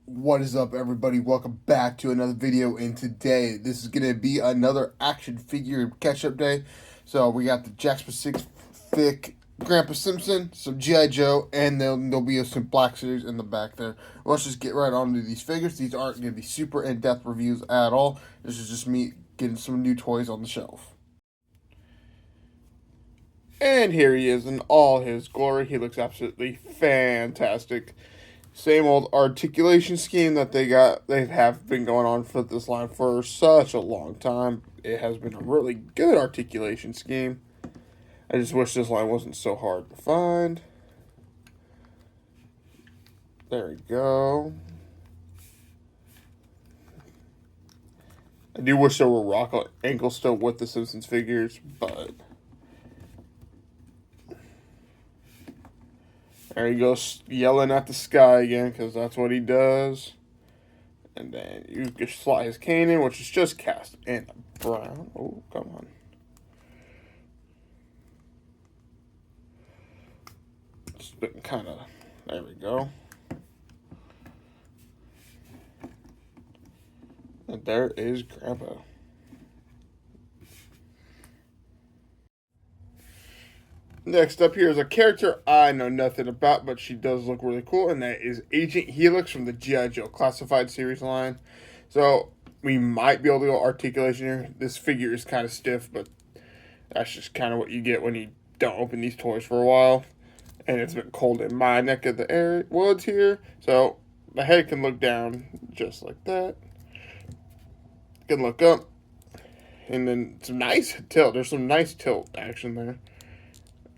What is up, everybody? Welcome back to another video. And today, this is going to be another action figure catch-up day. So we got the Jack Specific Grandpa Simpson, some G.I. Joe, and then there'll be some Black Series in the back there. Let's just get right on to these figures. These aren't going to be super in-depth reviews at all. This is just me getting some new toys on the shelf. And here he is in all his glory. He looks absolutely fantastic. Same old articulation scheme that they have been going on for this line for such a long time. It has been a really good articulation scheme. I just wish this line wasn't so hard to find. There we go. I do wish there were rock ankles still with the Simpsons figures, but there he goes yelling at the sky again, because that's what he does. And then you can slot his cane in, which is just cast in brown. Oh, come on. It's been kind of... There we go. And there is Grandpa. Next up here is a character I know nothing about, but she does look really cool, and that is Agent Helix from the G.I. Joe Classified series line. So we might be able to go articulation here. This figure is kind of stiff, but that's just kind of what you get when you don't open these toys for a while. And it's been cold in my neck of the woods here, so the head can look down just like that. Can look up, and then some nice tilt. There's some nice tilt action there.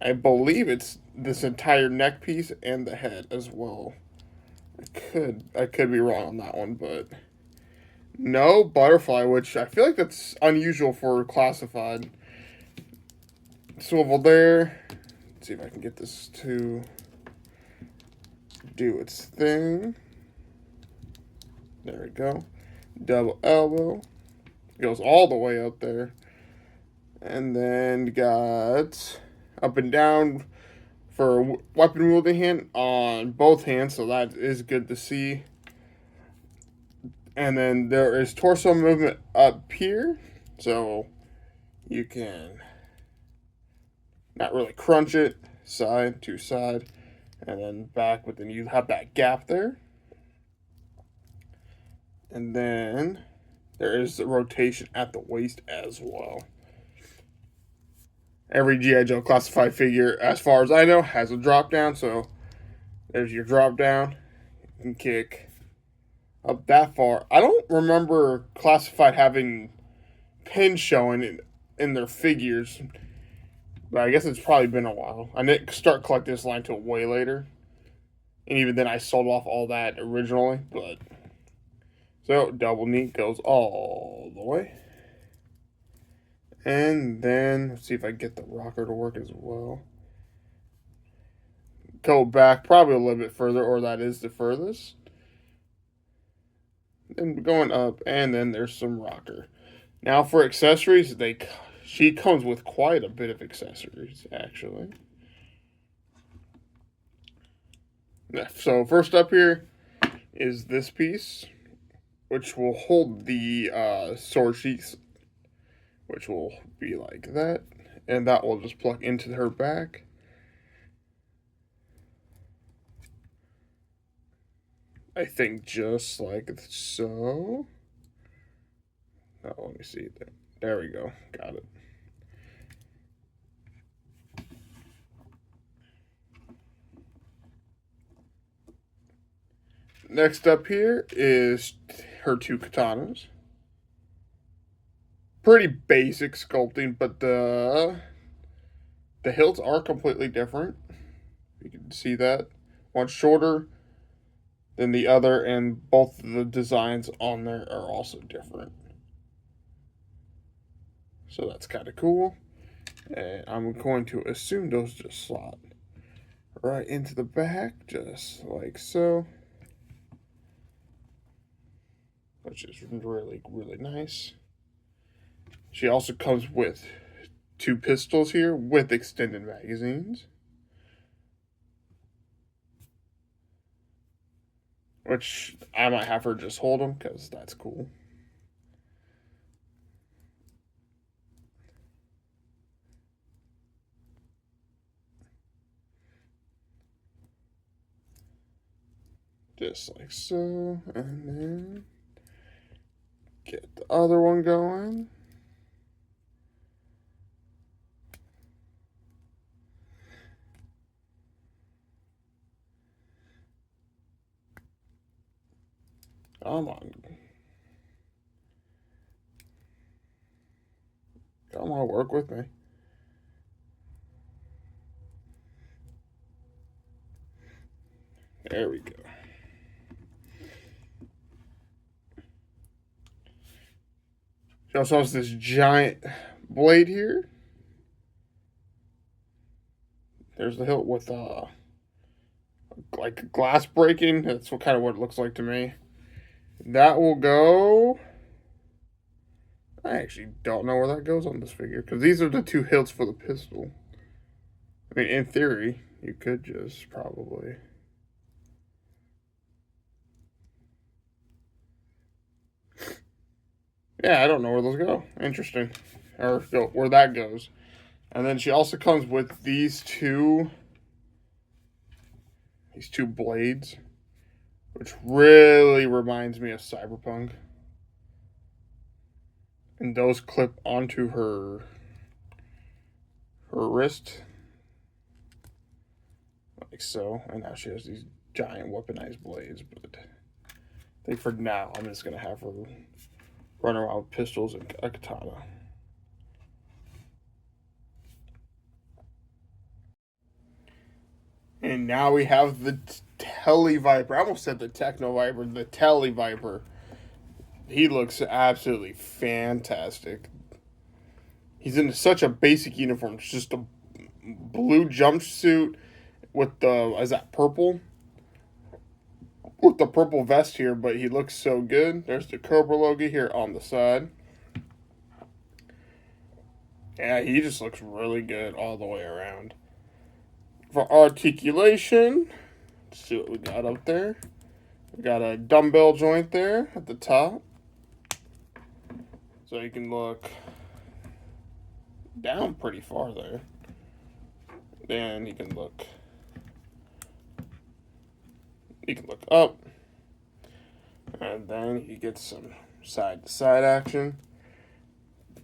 I believe it's this entire neck piece and the head as well. I could be wrong on that one, but no butterfly, which I feel like that's unusual for classified. Swivel there. Let's see if I can get this to do its thing. There we go. Double elbow. Goes all the way up there. And then got up and down for weapon wielding hand on both hands, so that is good to see. And then there is torso movement up here, so you can not really crunch it, side to side, and then back, but then you have that gap there. And then there is the rotation at the waist as well. Every G.I. Joe classified figure, as far as I know, has a drop down. So there's your drop down. You can kick up that far. I don't remember classified having pins showing in their figures, but I guess it's probably been a while. I didn't start collecting this line till way later, and even then I sold off all that originally. But so double knee goes all the way. And then, let's see if I can get the rocker to work as well. Go back probably a little bit further, or that is the furthest. Then going up, and then there's some rocker. Now for accessories, she comes with quite a bit of accessories, actually. So first up here is this piece, which will hold the sword sheaths, which will be like that, and that will just plug into her back. I think just like so. Oh, let me see. There we go. Got it. Next up here is her two katanas. Pretty basic sculpting, but the hilts are completely different. You can see that. One's shorter than the other, and both of the designs on there are also different. So that's kind of cool. And I'm going to assume those just slot right into the back, just like so. Which is really, really nice. She also comes with two pistols here with extended magazines. which I might have her just hold them because that's cool. Just like so, and then get the other one going. Come on. Come on, work with me. There we go. She also has this giant blade here. There's the hilt with like glass breaking. That's what it looks like to me. That will go. I actually don't know where that goes on this figure because these are the two hilts for the pistol. I mean, in theory, you could just probably. Yeah, I don't know where those go. Interesting. Or where that goes. And then she also comes with these two blades, which really reminds me of Cyberpunk. And those clip onto her wrist. Like so. And now she has these giant weaponized blades. But I think for now, I'm just going to have her run around with pistols and a katana. And now we have the Tele Viper. I almost said the Techno Viper, the Tele Viper. He looks absolutely fantastic. He's in such a basic uniform. It's just a blue jumpsuit with is that purple? With the purple vest here, but he looks so good. There's the Cobra logo here on the side. Yeah, he just looks really good all the way around. For articulation, let's see what we got up there. We got a dumbbell joint there at the top. So you can look down pretty far there. Then you can look up. And then you get some side-to-side action.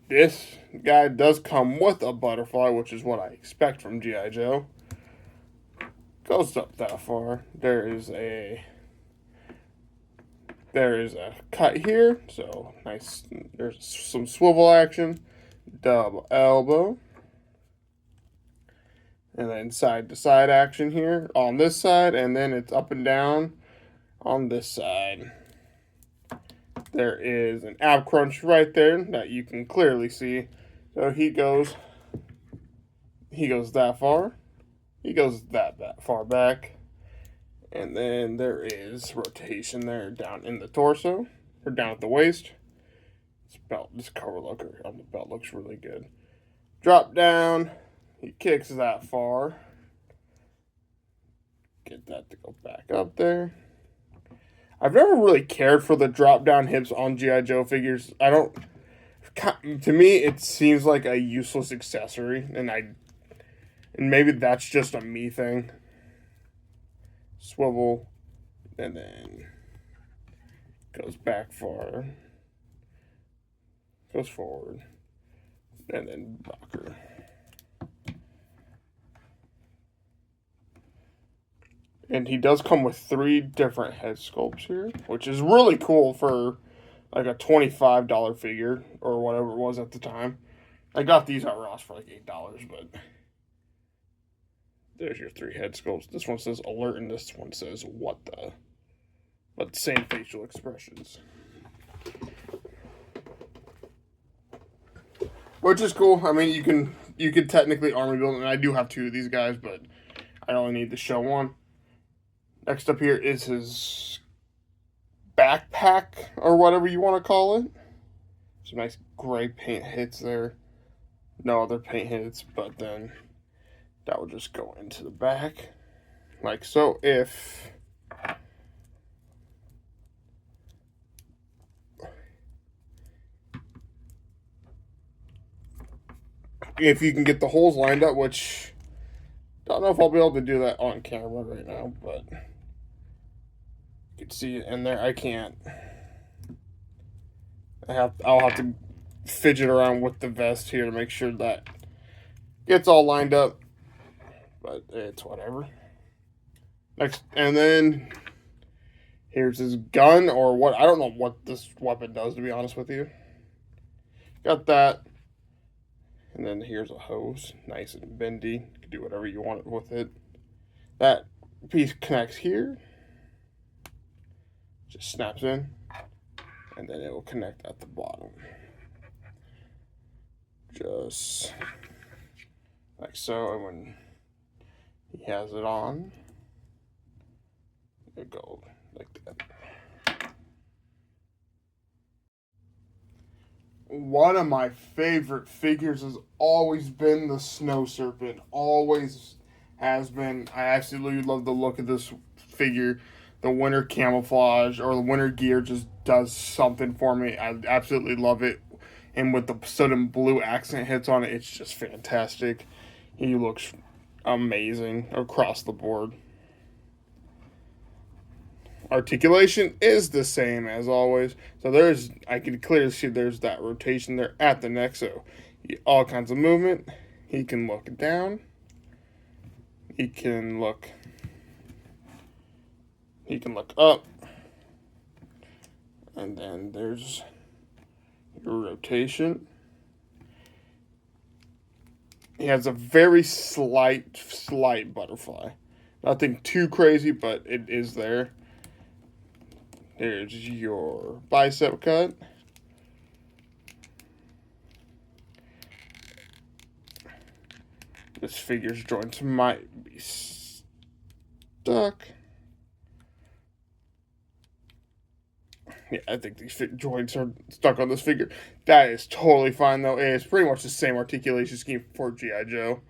This guy does come with a butterfly, which is what I expect from G.I. Joe. Goes up that far. There is a cut here, so nice. There's some swivel action, double elbow, and then side to side action here on this side, and then it's up and down on this side. There is an ab crunch right there that you can clearly see. So he goes that far. He goes that far back. And then there is rotation there down in the torso, or down at the waist. This cover looker on the belt looks really good. Drop down. He kicks that far. Get that to go back up there. I've never really cared for the drop down hips on G.I. Joe figures. To me, it seems like a useless accessory, and maybe that's just a me thing. Swivel, and then goes back far, goes forward, and then rocker. And he does come with 3 different head sculpts here, which is really cool for like a $25 figure or whatever it was at the time. I got these at Ross for like $8, but there's your 3 head sculpts. This one says alert, and this one says what the. But same facial expressions. Which is cool. I mean, you can technically army build, and I do have 2 of these guys, but I only need to show one. Next up here is his backpack, or whatever you want to call it. Some nice gray paint hits there. No other paint hits, but then that will just go into the back. Like so. If if you can get the holes lined up, which don't know if I'll be able to do that on camera right now, but you can see it in there. I can't. I'll have to fidget around with the vest here to make sure that gets all lined up, but it's whatever. Next, and then here's his gun, or what, I don't know what this weapon does, to be honest with you. Got that. And then here's a hose, nice and bendy. You can do whatever you want with it. That piece connects here. Just snaps in. And then it will connect at the bottom. Just like so. And when he has it on, it goes like that. One of my favorite figures has always been the Snow Serpent. Always has been. I absolutely love the look of this figure. The winter camouflage or the winter gear just does something for me. I absolutely love it. And with the sudden blue accent hits on it, it's just fantastic. He looks amazing across the board. Articulation is the same as always. So I can clearly see there's that rotation there at the neck. So all kinds of movement. He can look down. He can look up. And then there's your rotation. He has a very slight butterfly. Nothing too crazy, but it is there. There's your bicep cut. This figure's joints might be stuck. Yeah, I think these joints are stuck on this figure. That is totally fine, though. It's pretty much the same articulation scheme for G.I. Joe.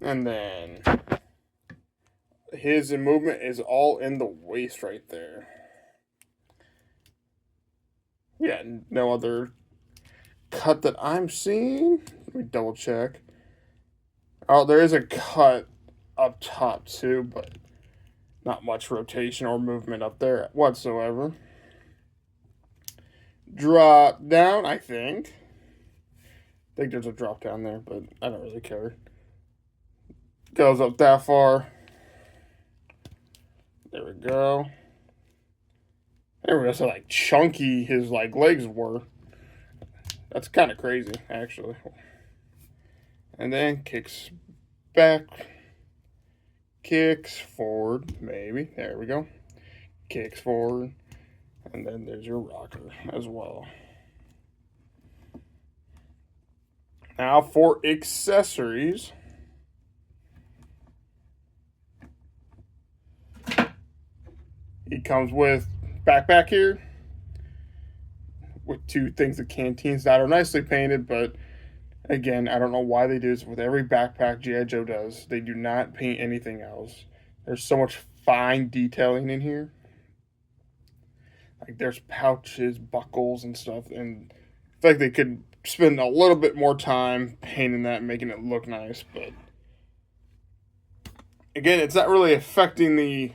And then his movement is all in the waist right there. Yeah, no other cut that I'm seeing. Let me double check. Oh, there is a cut up top too, but not much rotation or movement up there whatsoever. Drop down, I think. I think there's a drop down there, but I don't really care. Goes up that far. There we go. There we go. So like chunky his like legs were. That's kind of crazy, actually. And then kicks back. Kicks forward, maybe. There we go. Kicks forward. And then there's your rocker as well. Now for accessories. He comes with backpack here with two things of canteens that are nicely painted, but again, I don't know why they do this with every backpack G.I. Joe does. They do not paint anything else. There's so much fine detailing in here. Like there's pouches, buckles, and stuff, and I feel like they could spend a little bit more time painting that and making it look nice, but again, it's not really affecting the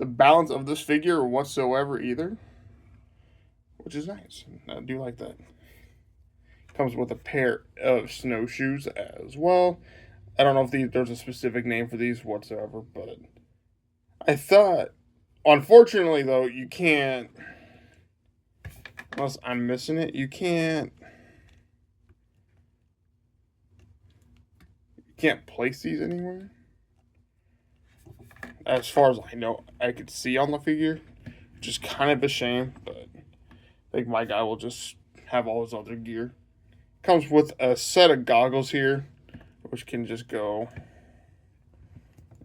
balance of this figure whatsoever either, which is nice. I do like that. Comes with a pair of snowshoes as well. I don't know if there's a specific name for these whatsoever, but I thought, unfortunately though, you can't, unless I'm missing it, you can't place these anywhere. As far as I know, I could see on the figure, which is kind of a shame, but I think my guy will just have all his other gear. Comes with a set of goggles here, which can just go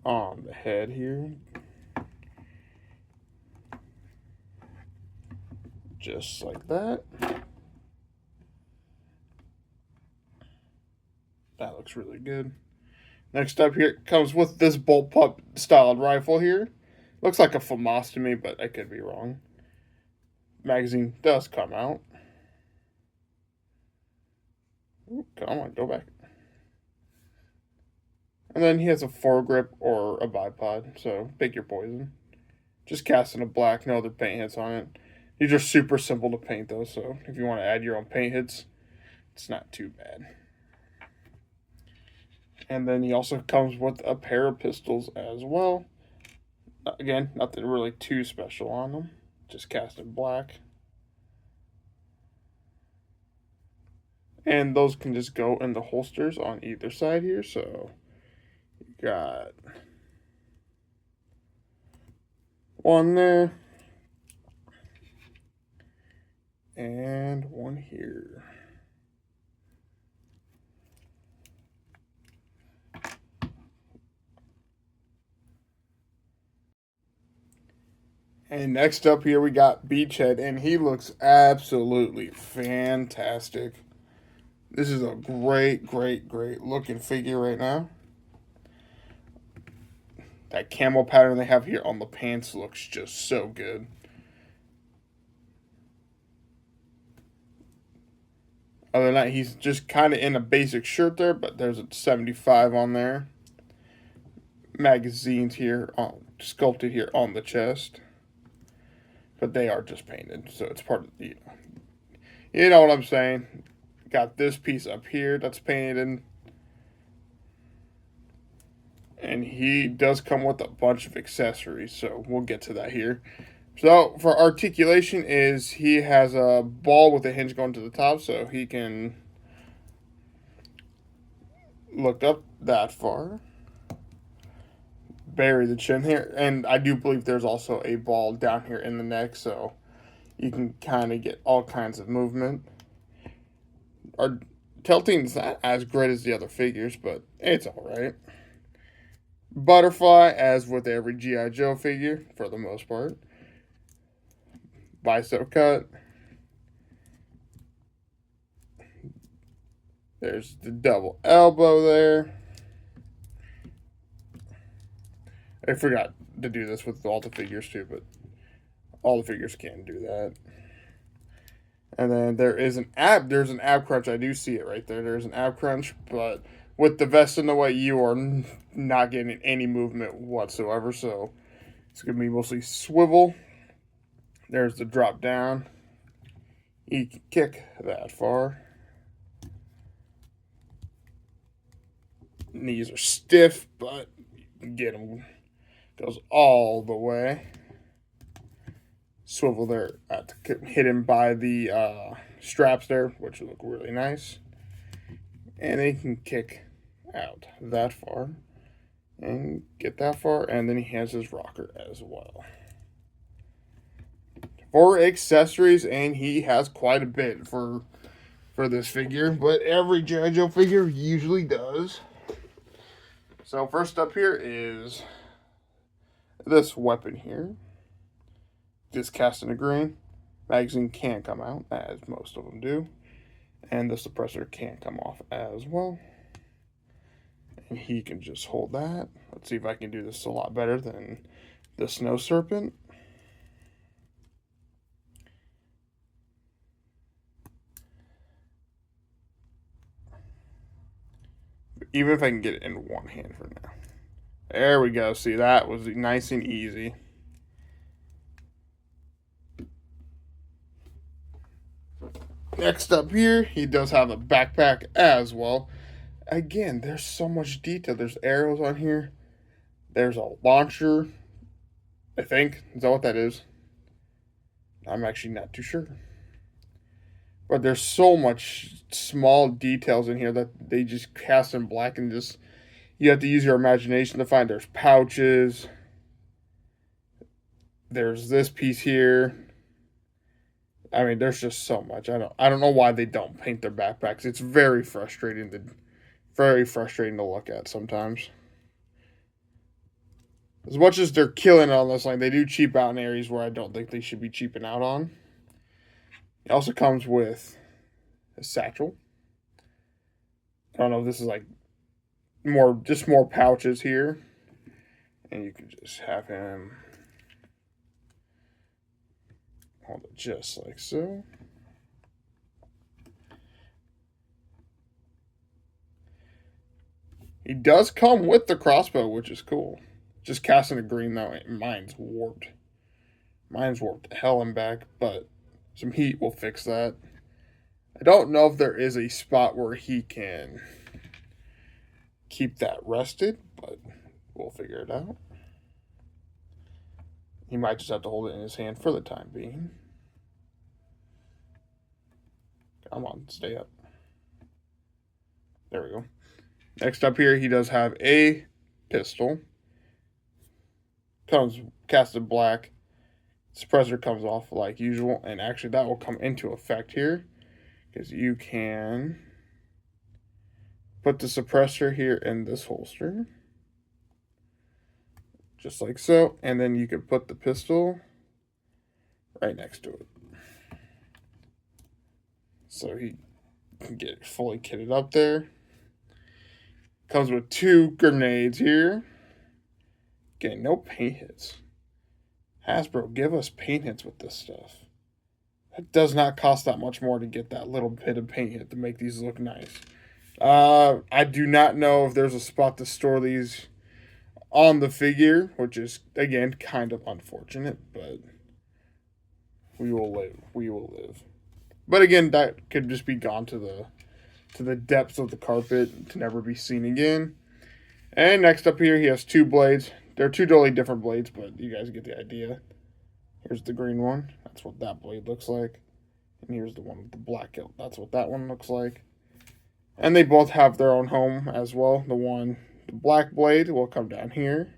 on the head here. Just like that. That looks really good. Next up here, it comes with this bullpup styled rifle here. Looks like a FAMAS to me, but I could be wrong. Magazine does come out. Ooh, come on, go back. And then he has a foregrip or a bipod, so pick your poison. Just casting a black, no other paint hits on it. These are super simple to paint though, so if you want to add your own paint hits, it's not too bad. And then he also comes with a pair of pistols as well. Again, nothing really too special on them. Just casting black. And those can just go in the holsters on either side here, so you got one there. And one here. And next up here we got Beachhead, and he looks absolutely fantastic. This is a great, great, great looking figure right now. That camo pattern they have here on the pants looks just so good. Other than that, he's just kind of in a basic shirt there, but there's a 75 on there. Magazines here, sculpted here on the chest. But they are just painted, so it's part of the, you know what I'm saying. Got this piece up here that's painted. And he does come with a bunch of accessories, so we'll get to that here. So for articulation is he has a ball with a hinge going to the top, so he can look up that far. Bury the chin here, and I do believe there's also a ball down here in the neck, so you can kind of get all kinds of movement. Our tilting's not as great as the other figures, but it's alright. Butterfly, as with every G.I. Joe figure, for the most part. Bicep cut. There's the double elbow there. I forgot to do this with all the figures too, but all the figures can do that. And then there's an ab crunch. I do see it right there. There's an ab crunch, but with the vest in the way, you are not getting any movement whatsoever. So it's going to be mostly swivel. There's the drop down. You can kick that far. Knees are stiff, but you can get them. Goes all the way. Swivel there hidden by the straps there, which look really nice. And then he can kick out that far and get that far, and then he has his rocker as well. For accessories, and he has quite a bit for this figure, but every G.I. Joe figure usually does. So first up here is this weapon here. Just cast in a green. Magazine can come out, as most of them do. And the suppressor can come off as well. And he can just hold that. Let's see if I can do this a lot better than the Snow Serpent. Even if I can get it in one hand for now. There we go. See, that was nice and easy. Next up here, he does have a backpack as well. Again, there's so much detail. There's arrows on here. There's a launcher, I think. Is that what that is? I'm actually not too sure. But there's so much small details in here that they just cast in black and just, you have to use your imagination to find. There's pouches. There's this piece here. I mean, there's just so much. I don't know why they don't paint their backpacks. It's very frustrating to look at sometimes. As much as they're killing it on this line, they do cheap out in areas where I don't think they should be cheaping out on. It also comes with a satchel. I don't know if this is like more pouches here. And you can just have him hold it just like so. He does come with the crossbow, which is cool. Just casting a green though, mine's warped. Mine's warped hell and back, but some heat will fix that. I don't know if there is a spot where he can keep that rested, but we'll figure it out. He might just have to hold it in his hand for the time being. Come on, stay up. There we go. Next up here, he does have a pistol. Comes casted black. Suppressor comes off like usual, and actually that will come into effect here because you can put the suppressor here in this holster, just like so, and then you can put the pistol right next to it. So he can get fully kitted up there. Comes with 2 grenades here. Getting no paint hits. Hasbro, give us paint hits with this stuff. It does not cost that much more to get that little bit of paint hit to make these look nice. I do not know if there's a spot to store these on the figure, which is, again, kind of unfortunate, but we will live. We will live. But again, that could just be gone to the depths of the carpet to never be seen again. And next up here, he has 2 blades. They're 2 totally different blades, but you guys get the idea. Here's the green one. That's what that blade looks like. And here's the one with the black hilt. That's what that one looks like. And they both have their own home as well. The black blade will come down here.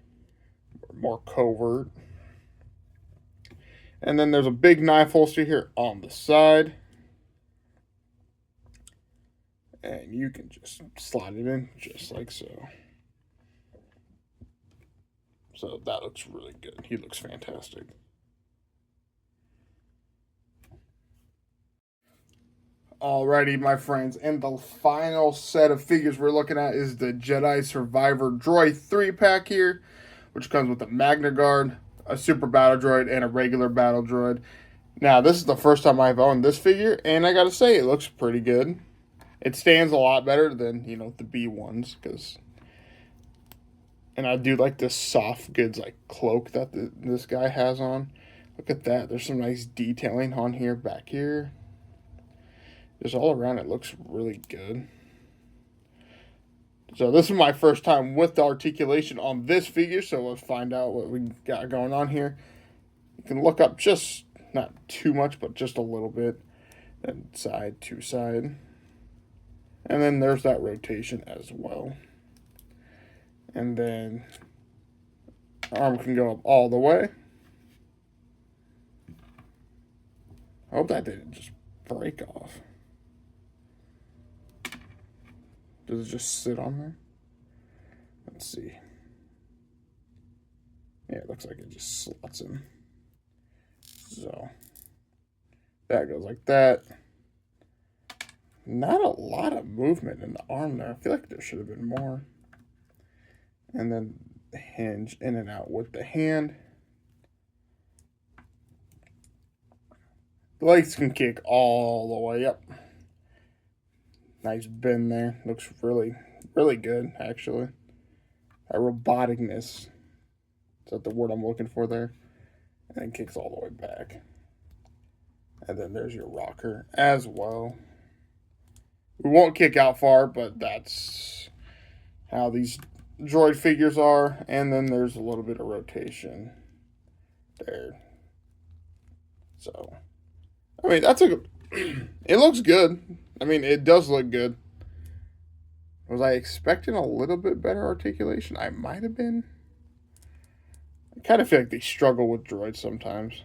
More covert. And then there's a big knife holster here on the side. And you can just slide it in just like so. So that looks really good. He looks fantastic. Alrighty, my friends, and the final set of figures we're looking at is the Jedi Survivor Droid 3-pack here, which comes with a Magna Guard, a Super Battle Droid, and a regular Battle Droid. Now, this is the first time I've owned this figure, and I gotta say, it looks pretty good. It stands a lot better than, the B ones, and I do like this soft goods, like, cloak that this guy has on. Look at that. There's some nice detailing on here, back here. Just all around, it looks really good. So this is my first time with the articulation on this figure, so let's find out what we got going on here. You can look up just, not too much, but just a little bit. Then side to side. And then there's that rotation as well. And then arm can go up all the way. I hope that didn't just break off. Does it just sit on there? Let's see. Yeah, it looks like it just slots in. So that goes like that. Not a lot of movement in the arm there. I feel like there should have been more. And then the hinge in and out with the hand. The legs can kick all the way up. Nice bend there. Looks really, really good, actually. That roboticness. Is that the word I'm looking for there? And then kicks all the way back. And then there's your rocker as well. We won't kick out far, but that's how these droid figures are. And then there's a little bit of rotation there. So, I mean, it looks good. I mean, it does look good. Was I expecting a little bit better articulation? I might have been. I kind of feel like they struggle with droids sometimes.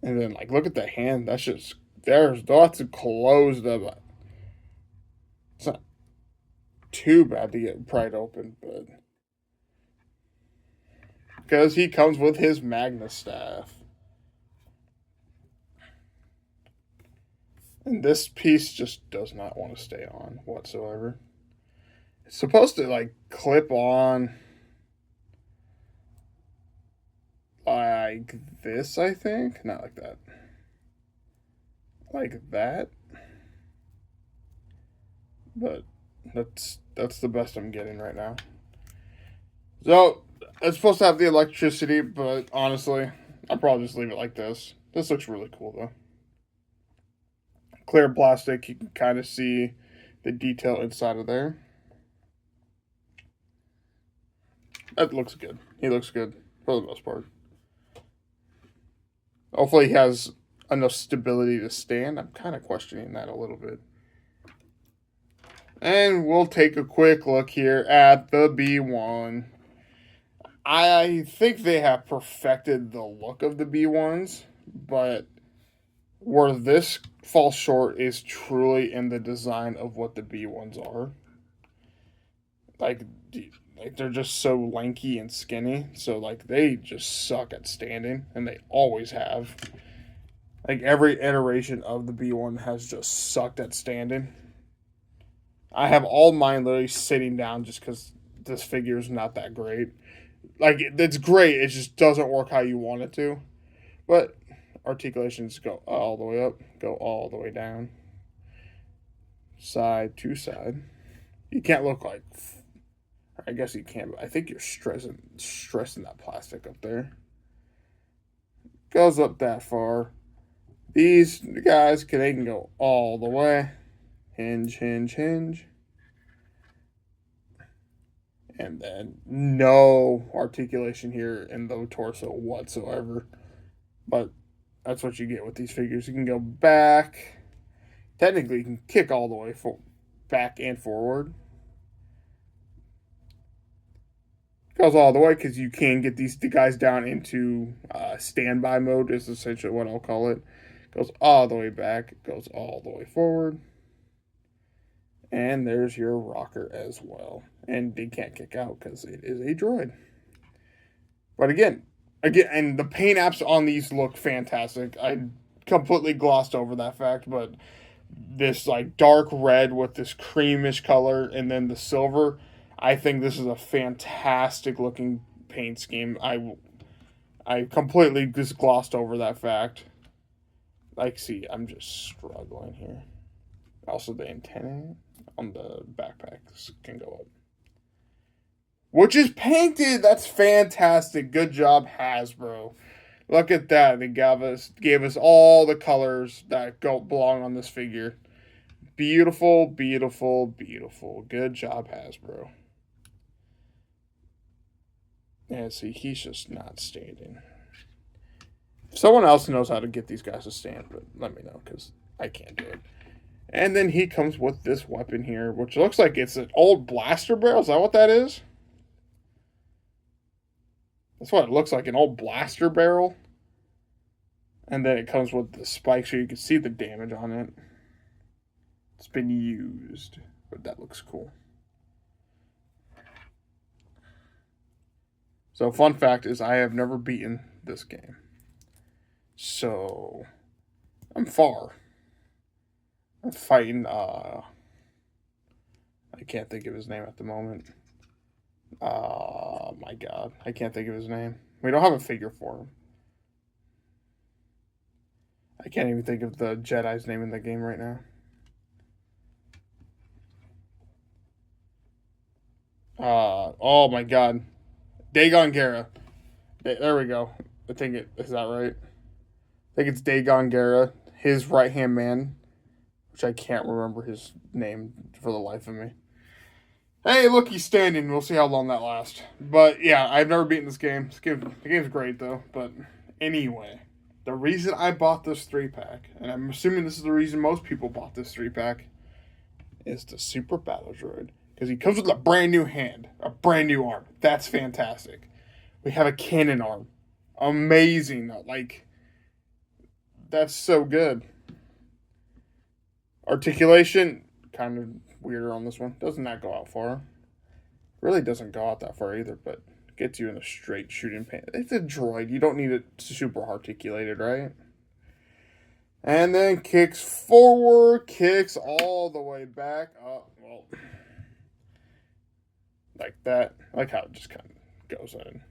And then, like, look at the hand. That's just, there's lots of closed up. It's not too bad to get pried open, but because he comes with his Magna staff. And this piece just does not want to stay on whatsoever. It's supposed to, like, clip on like this, I think. Not like that. like that. But that's the best I'm getting right now. So it's supposed to have the electricity, but honestly, I'll probably just leave it like this. This looks really cool though. Clear plastic, you can kind of see the detail inside of there. That looks good. He looks good for the most part. Hopefully he has enough stability to stand. I'm kind of questioning that a little bit. And we'll take a quick look here at the B1. I think they have perfected the look of the B1s, but where this falls short is truly in the design of what the B1s are. Like, they're just so lanky and skinny, so like they just suck at standing, and they always have. Like every iteration of the B1 has just sucked at standing. I have all mine literally sitting down just because this figure is not that great. Like it's great, it just doesn't work how you want it to. But articulations go all the way up, go all the way down, side to side. You can't look like. I guess you can, but I think you're stressing that plastic up there. Goes up that far. These guys they can go all the way. Hinge, hinge, hinge. And then no articulation here in the torso whatsoever. But that's what you get with these figures. You can go back. Technically, you can kick all the way back and forward. Goes all the way because you can get the guys down into standby mode is essentially what I'll call it. Goes all the way back. Goes all the way forward. And there's your rocker as well. And they can't kick out because it is a droid. But again, and the paint apps on these look fantastic. I completely glossed over that fact, but this like dark red with this creamish color and then the silver, I think this is a fantastic looking paint scheme. I completely just glossed over that fact. Like, see, I'm just struggling here. Also, the antenna on the backpacks can go up. Which is painted. That's fantastic. Good job, Hasbro. Look at that. They gave us all the colors that belong on this figure. Beautiful, beautiful, beautiful. Good job, Hasbro. And see, he's just not standing. Someone else knows how to get these guys to stand, but let me know because I can't do it. And then he comes with this weapon here, which looks like it's an old blaster barrel. Is that what that is? That's what it looks like, an old blaster barrel. And then it comes with the spike so you can see the damage on it. It's been used, but that looks cool. So fun fact is I have never beaten this game. So I'm far. I'm fighting I can't think of his name at the moment. Oh my god. I can't think of his name. We don't have a figure for him. I can't even think of the Jedi's name in the game right now. Oh my god. Dagon Gera. There we go. I think is that right? I think it's Dagon Gera, his right-hand man, which I can't remember his name for the life of me. Hey, look, he's standing. We'll see how long that lasts. But yeah, I've never beaten this game. The game's great though. But anyway, the reason I bought this 3-pack, and I'm assuming this is the reason most people bought this 3-pack, is the Super Battle Droid. Because he comes with a brand new hand, a brand new arm. That's fantastic. We have a cannon arm. Amazing. Like, that's so good. Articulation, kind of weirder on this one. Doesn't that go out far? Really doesn't go out that far either, but gets you in a straight shooting pain. It's a droid. You don't need it super articulated, right? And then kicks forward, kicks all the way back. Oh, well, like that. I like how it just kind of goes in.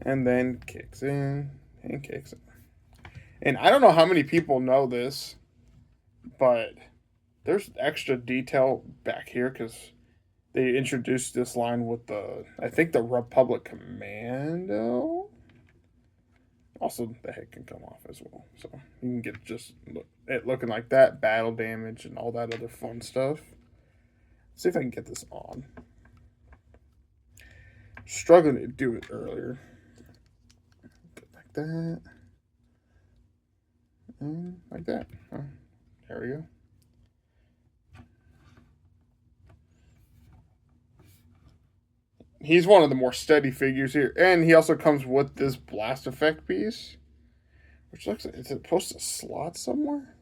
And then kicks in and kicks in. And I don't know how many people know this, but there's extra detail back here because they introduced this line with I think the Republic Commando. Also, the head can come off as well. So you can get just it looking like that, battle damage, and all that other fun stuff. Let's see if I can get this on. Struggling to do it earlier. Like that. And like that. Oh, there we go. He's one of the more steady figures here. And he also comes with this blast effect piece. Which looks like, is it supposed to slot somewhere?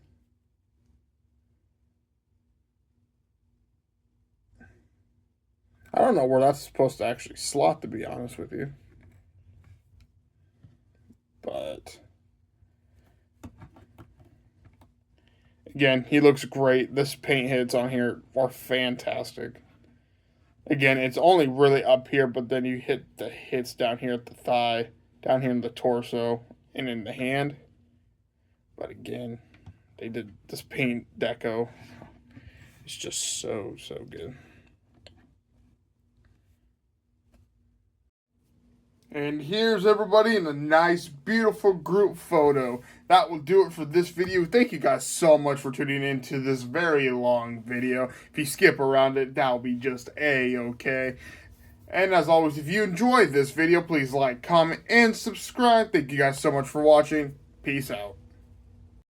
I don't know where that's supposed to actually slot, to be honest with you. But again, he looks great. This paint hits on here are fantastic. Again, it's only really up here, but then you hit the hits down here at the thigh, down here in the torso, and in the hand. But again, they did this paint deco. It's just so good. And here's everybody in a nice, beautiful group photo. That will do it for this video. Thank you guys so much for tuning in to this very long video. If you skip around it, that'll be just A-okay. And as always, if you enjoyed this video, please like, comment, and subscribe. Thank you guys so much for watching. Peace out.